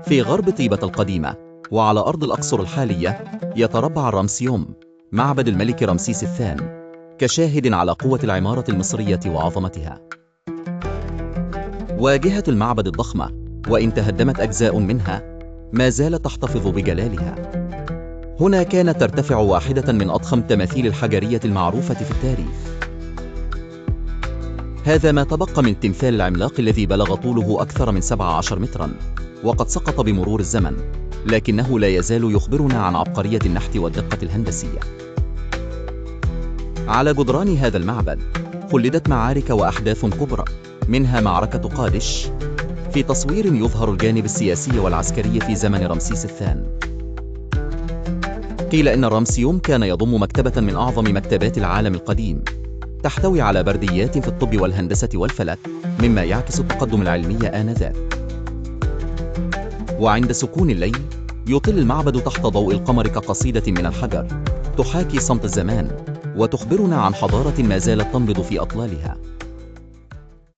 في غرب طيبة القديمة وعلى أرض الأقصر الحالية يتربع الرمسيوم، معبد الملك رمسيس الثاني، كشاهد على قوة العمارة المصرية وعظمتها. واجهة المعبد الضخمة، وإن تهدمت أجزاء منها، ما زالت تحتفظ بجلالها. هنا كانت ترتفع واحدة من أضخم التماثيل الحجرية المعروفة في التاريخ. هذا ما تبقى من التمثال العملاق الذي بلغ طوله أكثر من 17 متراً، وقد سقط بمرور الزمن، لكنه لا يزال يخبرنا عن عبقرية النحت والدقة الهندسية. على جدران هذا المعبد خلدت معارك وأحداث كبرى، منها معركة قادش، في تصوير يظهر الجانب السياسي والعسكري في زمن رمسيس الثاني. قيل إن الرمسيوم كان يضم مكتبة من أعظم مكتبات العالم القديم، تحتوي على برديات في الطب والهندسة والفلك، مما يعكس التقدم العلمي آنذاك. وعند سكون الليل يطل المعبد تحت ضوء القمر كقصيدة من الحجر، تحاكي صمت الزمان وتخبرنا عن حضارة ما زالت تنبض في أطلالها.